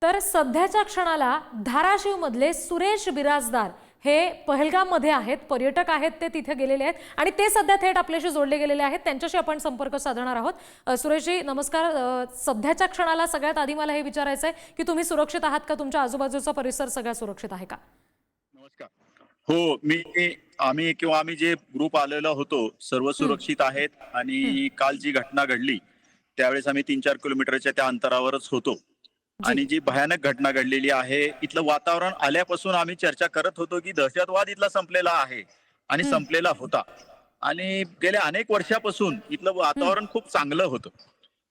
तर सध्याच्या क्षणाला धाराशिव मधले सुरेश बिराजदार हे पहलगाम मध्ये आहेत, पर्यटक आहेत, ते तिथे गेलेले आहेत आणि ते सध्या थेट आपल्याशी जोडले गेलेले आहेत. त्यांच्याशी आपण संपर्क साधणार आहोत. सुरेशजी नमस्कार. सध्याच्या क्षणाला सगळ्यात आधी मला हे विचारायचं आहे की तुम्ही सुरक्षित आहात का? तुमच्या आजूबाजूचा परिसर सगळा सुरक्षित आहे का? नमस्कार. हो, आम्ही जे ग्रुप आलेलो होतो सर्व सुरक्षित आहेत आणि काल जी घटना घडली त्यावेळेस आम्ही 3-4 किलोमीटरच्या त्या अंतरावरच होतो जी आणि जी भयानक घटना घडलेली आहे इथलं वातावरण आल्यापासून आम्ही चर्चा करत होतो की दहशतवाद इथला संपलेला आहे आणि संपलेला होता आणि गेल्या अनेक वर्षापासून इथलं वातावरण खूप चांगलं होतं.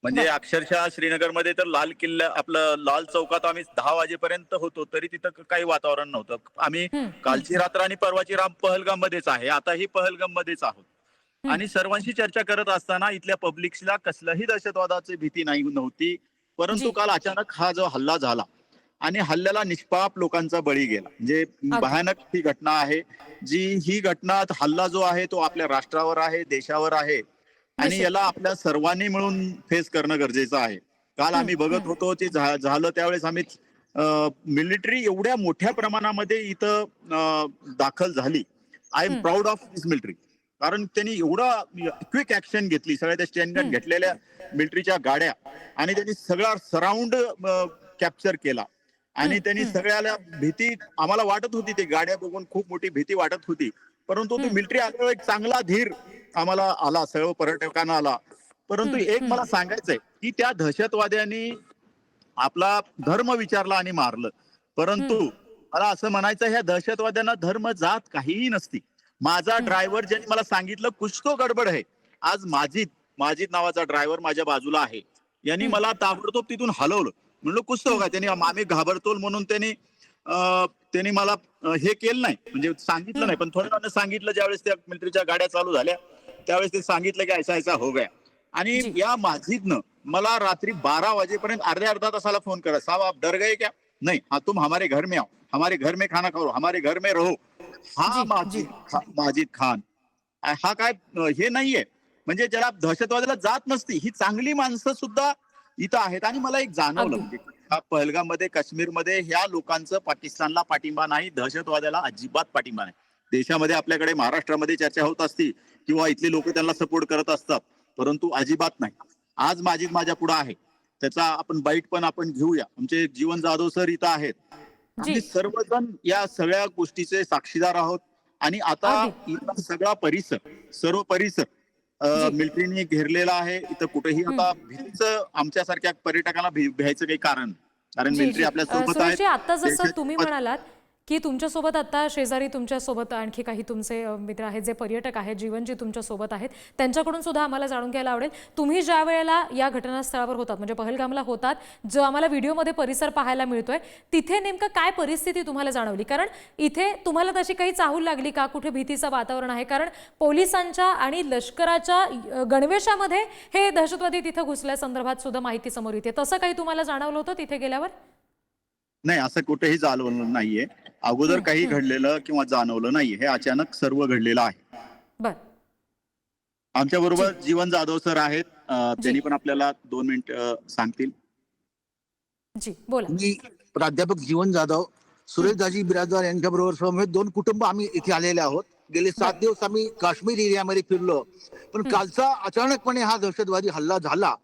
म्हणजे बर अक्षरशः श्रीनगरमध्ये तर लाल किल्ला आपलं लाल चौकात आम्ही 10 वाजेपर्यंत होतो तरी तिथं काही वातावरण नव्हतं. आम्ही कालची रात्र आणि परवाची रात पहलगाम मध्येच आहे, आताही पहलगाम मध्येच आहोत आणि सर्वांशी चर्चा करत असताना इथल्या पब्लिकला कसल्याही दहशतवादाची भीती नव्हती. परंतु जी काल अचानक हा जो हल्ला झाला आणि हल्ल्याला निष्पाप लोकांचा बळी गेला म्हणजे अगदी भयानक ही घटना आहे. ही घटना हल्ला जो आहे तो आपल्या राष्ट्रावर आहे, देशावर आहे आणि निश्चित. याला आपल्या सर्वांनी मिळून फेस करणं गरजेचं आहे. काल आम्ही बघत होतो ते झालं त्यावेळेस आम्ही मिलिटरी एवढ्या मोठ्या प्रमाणामध्ये इथं दाखल झाली. I am proud of this military. कारण त्यांनी एवढा क्विक ऍक्शन घेतली, सगळ्या त्या स्टँड घेतलेल्या मिलिटरीच्या गाड्या आणि त्यांनी सगळा सराउंड कॅप्चर केला आणि त्यांनी सगळ्याला भीती आम्हाला वाटत होती, ते गाड्या बघून खूप मोठी भीती वाटत होती. परंतु तो मिलिटरी आल्यावर एक चांगला धीर आम्हाला आला, सर्व पर्यटकांना आला. परंतु एक मला सांगायचंय की त्या दहशतवाद्यांनी आपला धर्म विचारला आणि मारलं. परंतु मला असं म्हणायचं, ह्या दहशतवाद्यांना धर्म जात काहीही नसती. माझा ड्रायव्हर ज्यांनी मला सांगितलं कुछ तो गडबड आहे, आज माजिद माजिद नावाचा ड्रायव्हर माझ्या बाजूला आहे, यांनी मला ताबडतोब तिथून हलवलं. म्हणलं कुछ तो होगा. त्यांनी आम्ही घाबरतो म्हणून त्यांनी मला हे केलं नाही, म्हणजे सांगितलं नाही, पण थोड्या वेळानं सांगितलं. ज्यावेळेस त्या मिलिटरीच्या गाड्या चालू झाल्या त्यावेळेस ते सांगितलं की ऐसा ऐसा हो गया. आणि जी या माजिदनं मला रात्री 12 वाजेपर्यंत अर्ध्या तासाला फोन करा, साहब आप डर गए क्या? नहीं, हाँ तुम हमारे घर में आओ, हमारे घर में खाना खाओ, हमारे घर में रहो. हा जी जी माजिद खान हा काय हे नाहीये, म्हणजे ज्याला दहशतवादाला जात नसती, ही चांगली माणसं सुद्धा इथं आहेत. आणि मला एक जाणवलं, अगदी म्हणजे पहलगाम मध्ये, काश्मीरमध्ये ह्या लोकांचं पाकिस्तानला पाठिंबा नाही, दहशतवादाला अजिबात पाठिंबा नाही. देशामध्ये आपल्याकडे महाराष्ट्रामध्ये चर्चा होत असती किंवा इथली लोक त्यांना सपोर्ट करत असतात, परंतु अजिबात नाही. आज माजिद माझ्या पुढे आहे, त्याचा आपण बाईट पण आपण घेऊया. आमचे जीवन जाधव सर इथं आहेत. जी आम्ही सर्वजण या सगळ्या गोष्टीचे साक्षीदार आहोत आणि आता अगदी इथला सगळा परिसर, सर्व परिसर जी मिलिटरीने घेरलेला आहे. इथं कुठेही आता भीतीचं आमच्यासारख्या पर्यटकांना भ्यायचं काही कारण, कारण जी मिलिटरी जी आपल्या सोबत आहेत. सुरेशजी, आता जसं देशाची तुम्ही म्हणालात की तुमच्यासोबत आता शेजारी तुमच्यासोबत आणखी काही तुमचे मित्र आहेत, जे पर्यटक आहेत, जीवनजी तुमच्यासोबत आहेत, त्यांच्याकडून सुद्धा आम्हाला जाणून घ्यायला आवडेल. तुम्ही ज्या वेळेला या घटनास्थळावर होतात, म्हणजे पहलगामला होतात, जो आम्हाला व्हिडिओमध्ये परिसर पाहायला मिळतोय, तिथे नेमकं काय परिस्थिती तुम्हाला जाणवली? कारण इथे तुम्हाला तशी काही चाहूल लागली का? कुठे भीतीचं वातावरण आहे? कारण पोलिसांच्या आणि लष्कराच्या गणवेशामध्ये हे दहशतवादी तिथे घुसल्यासंदर्भात सुद्धा माहिती समोर येते. तसं काही तुम्हाला जाणवलं होतं तिथे गेल्यावर? नाही, असं कुठेही जाणवलं नाहीये. अगोदर काही घडलेलं किंवा जाणवलं नाहीये, हे अचानक सर्व घडलेलं आहे. बर आमच्या जी बरोबर जीवन जाधव सर आहेत, जी त्यांनी पण आपल्याला 2 मिनिट सांगतील. जी बोला. मी प्राध्यापक जीवन जाधव, सुरेशदाजी बिराजदार यांच्याबरोबर समवेत 2 कुटुंब आम्ही इथे आलेले आहोत. गेले 7 बर दिवस आम्ही काश्मीर एरियामध्ये फिरलो. पण कालचा अचानकपणे हा दहशतवादी हल्ला झाला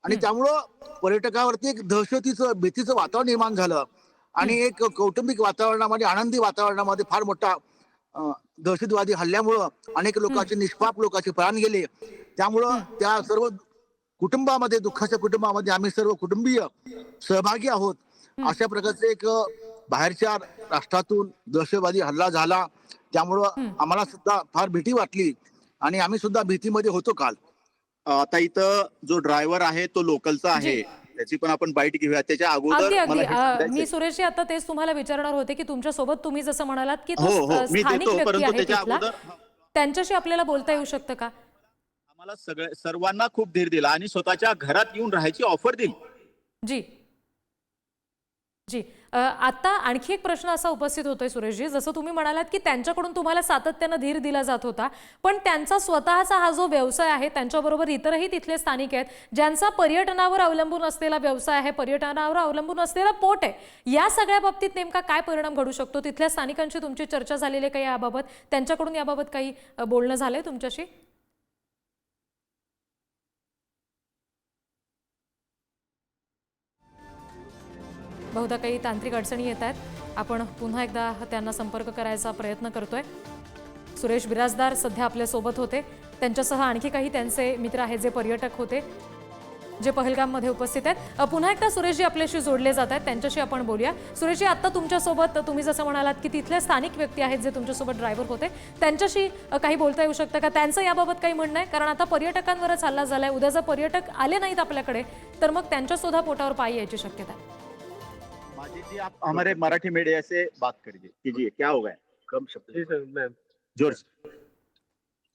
आणि त्यामुळं पर्यटकावरती एक दहशतीचं, भीतीचं वातावरण निर्माण झालं आणि एक कौटुंबिक वातावरणामध्ये, आनंदी वातावरणामध्ये फार मोठा दहशतवादी हल्ल्यामुळं अनेक लोकांचे, निष्पाप लोकांचे प्राण गेले. त्यामुळं त्या सर्व कुटुंबामध्ये, दुःखाच्या कुटुंबामध्ये आम्ही सर्व कुटुंबीय सहभागी आहोत. अशा प्रकारचे एक बाहेरच्या राष्ट्रातून दहशतवादी हल्ला झाला, त्यामुळं आम्हाला सुद्धा फार भीती वाटली आणि आम्ही सुद्धा भीतीमध्ये होतो काल. आता इथं जो ड्रायव्हर आहे तो लोकलचा जी आहे, त्याची पण आपण बाईट घेऊया. त्याच्या अगदी अगोदर अगदी मला हे सांगायचंय. मी सुरेशजी आता तेच तुम्हाला विचारणार होते की तुमच्यासोबत तुम्ही जसं म्हणालात की हो तो हो, मी स्थानिक देतो, व्यक्ती परंतु आहे त्याच्या तिथला, अगोदर त्यांच्याशी आपल्याला बोलता येऊ शकतं का? आम्हाला सर्वांना खूप धीर दिला आणि स्वतःच्या घरात येऊन राहायची ऑफर दिली. जी जी आता आणखी एक प्रश्न असा उपस्थित होतोय सुरेशजी, जसं तुम्ही म्हणालात की त्यांच्याकडून तुम्हाला सातत्यानं धीर दिला जात होता, पण त्यांचा स्वतःचा हा जो व्यवसाय आहे त्यांच्याबरोबर इतरही तिथले स्थानिक आहेत ज्यांचा पर्यटनावर अवलंबून असलेला व्यवसाय आहे, पर्यटनावर अवलंबून असलेला पोट आहे, या सगळ्या बाबतीत नेमका काय परिणाम घडू शकतो? तिथल्या स्थानिकांशी तुमची चर्चा झालेली आहे का याबाबत? त्यांच्याकडून याबाबत काही बोलणं झालंय तुमच्याशी? बहुधा काही तांत्रिक अडचणी येत आहेत, आपण पुन्हा एकदा त्यांना संपर्क करायचा प्रयत्न करतोय. सुरेश बिराजदार सध्या आपल्या सोबत होते, त्यांच्यासह आणखी काही त्यांचे मित्र आहेत जे पर्यटक होते जे पहलगाममध्ये उपस्थित आहेत. पुन्हा एकदा सुरेशजी आपल्याशी जोडले जात आहेत, त्यांच्याशी आपण बोलूया. सुरेशजी, आता तुमच्यासोबत तुम्ही जसं म्हणालात की तिथले स्थानिक व्यक्ती आहेत जे तुमच्यासोबत ड्रायव्हर होते, त्यांच्याशी काही बोलता येऊ शकतं का? त्यांचं याबाबत काही म्हणणं आहे? कारण आता पर्यटकांवरच हल्ला झालाय, उद्या जर पर्यटक आले नाहीत आपल्याकडे तर मग त्यांच्या सुद्धा पोटावर पाय यायची शक्यता आहे. माजिद जी, आप हमारे मराठी मीडिया से बात कीजिए, क्या हो गया? कम शब्द। जी सर, मैम जोर से।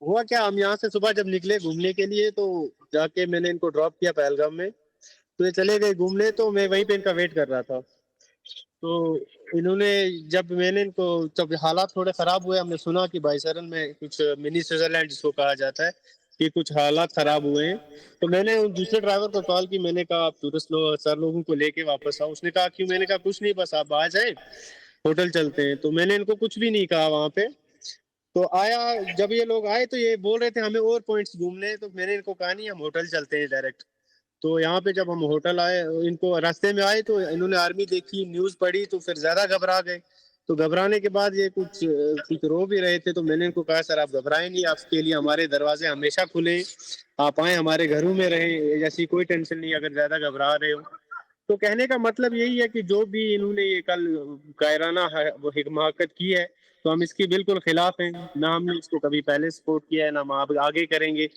हुआ क्या, हम यहाँ से सुबह जब निकले घूमने के लिए तो जाके मैंने इनको ड्रॉप किया पहलगाम में, तो ये चले गए घूमने, तो मैं वहीं पे इनका वेट कर रहा था। तो इन्होंने जब हालात थोड़े खराब हुए, हमने सुना कि भाईसरन में कुछ मिनी स्विट्जरलैंड जिसको कहा जाता है कि कुछ हालात खराब हुए हैं, तो मैंने उन दूसरे ड्राइवर को कॉल की। मैंने कहा आप टूरिस्ट सर लोगों को लेके वापस आओ। उसने कहा क्यों? मैंने कहा कुछ नहीं, बस आप आ जाए, होटल चलते हैं। तो मैंने इनको कुछ भी नहीं कहा वहां पे। तो जब ये लोग आए तो ये बोल रहे थे हमें और पॉइंट्स घूमने हैं, तो मैंने इनको कहा नहीं, हम होटल चलते हैं डायरेक्ट। तो यहाँ पे जब हम होटल आए, इनको रास्ते में आए तो इन्होंने आर्मी देखी, न्यूज पढ़ी, तो फिर ज्यादा घबरा गए। तो घबराने के बाद ये कुछ रो भी रहे थे। तो मैंने इनको कहा सर आप घबराएं नहीं, आपके लिए हमारे दरवाजे हमेशा खुले हैं, आप आए हमारे घरों में रहें, ऐसी कोई टेंशन नहीं अगर ज्यादा घबरा रहे हो। तो कहने का मतलब यही है कि जो भी इन्होंने ये कल कायराना वो हिमाकत की है, तो हम इसके बिल्कुल खिलाफ हैं। ना हमने इसको कभी पहले सपोर्ट किया है, ना हम आगे करेंगे।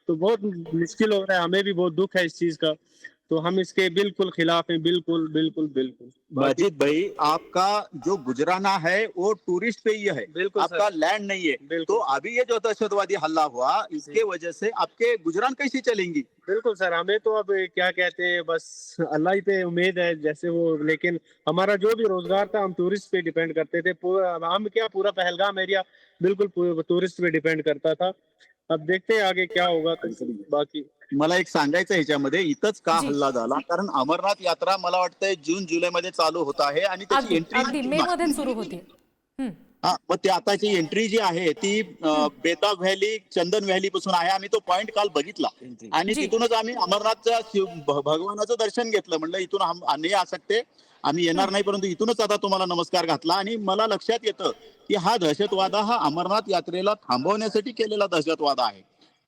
तो बहुत मुश्किल हो रहा है, हमें भी बहुत दुख है इस चीज का। तो हम इसके बिल्कुल खिलाफ हैं, बिल्कुल बिल्कुल बिल्कुल। माजिद भाई, आपका जो गुजराना है वो टूरिस्ट पे ही है, बिल्कुल आपका सर। लैंड नहीं है। बिल्कुल। तो अभी ये जो दहशतवादी हल्ला हुआ, इसके वजह से आपके गुजरान कैसी चलेंगी? बिल्कुल सर, हमें तो अब क्या कहते हैं, बस अल्लाह ही पे उम्मीद है जैसे वो। लेकिन हमारा जो भी रोजगार था हम टूरिस्ट पे डिपेंड करते थे। पूरा पहलगाम एरिया बिल्कुल टूरिस्ट पे डिपेंड करता था। अब देखते हैं आगे क्या होगा। तो बाकी मला एक सांगायचं ह्याच्यामध्ये, इथंच का जी. हल्ला झाला? कारण अमरनाथ यात्रा मला वाटतंय जून जुलै मध्ये चालू होत आहे आणि त्याची अगदी एंट्री अगदी मे मध्येच सुरू होती. हा, मग ते आताची एंट्री जी आहे ती बेताब व्हॅली, चंदन व्हॅली पासून आहे. आम्ही तो पॉइंट काल बघितला आणि जी. तिथूनच आम्ही अमरनाथच्या भगवानाचं दर्शन घेतलं. म्हणलं इथून हम नाही आ सकते, आम्ही येणार नाही, परंतु इथूनच आता तुम्हाला नमस्कार घातला. आणि मला लक्षात येतं की हा दहशतवाद हा अमरनाथ यात्रेला थांबवण्यासाठी केलेला दहशतवाद आहे.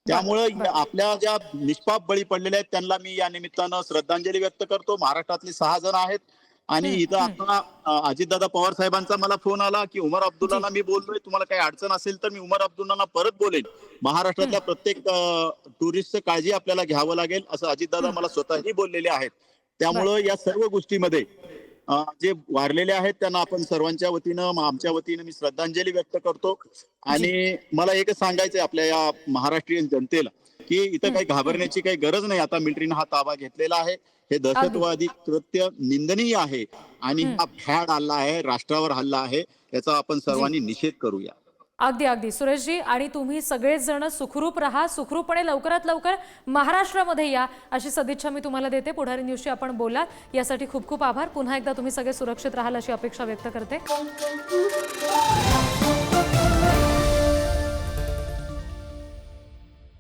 त्यामुळे आपल्या ज्या निष्पाप बळी पडलेले आहेत त्यांना मी या निमित्तानं श्रद्धांजली व्यक्त करतो. महाराष्ट्रातले 6 जण आहेत आणि इथं आता अजितदादा पवार साहेबांचा मला फोन आला की उमर अब्दुल्लाला मी बोललोय, तुम्हाला काही अडचण असेल तर मी उमर अब्दुल्लांना परत बोलेन. महाराष्ट्रातल्या प्रत्येक टुरिस्टची काळजी आपल्याला घ्यावं लागेल असं अजितदादा मला स्वतःही बोललेले आहेत. त्यामुळं या सर्व गोष्टीमध्ये जे वारलेले आहेत त्यांना आपण सर्वांच्या वतीनं, आमच्या वतीनं मी श्रद्धांजली व्यक्त करतो. आणि मला एकच सांगायचंय आपल्या या महाराष्ट्रीयन जनतेला की इथं काही घाबरण्याची काही गरज नाही. आता मिलिटरीनं हा ताबा घेतलेला आहे. हे दहशतवादी कृत्य निंदनीय आहे आणि हा भ्याड हल्ला आहे, राष्ट्रावर हल्ला आहे, याचा आपण सर्वांनी निषेध करूया. अगदी अगदी सुरेशजी, आणि तुम्ही सगळेच जण सुखरूप राहा, सुखरूपपणे लवकरात लवकर महाराष्ट्रामध्ये या अशी सदिच्छा मी तुम्हाला देते. पुढारी न्यूजशी आपण बोलात यासाठी खूप खूप आभार. पुन्हा एकदा तुम्ही सगळे सुरक्षित राहाल अशी अपेक्षा व्यक्त करते.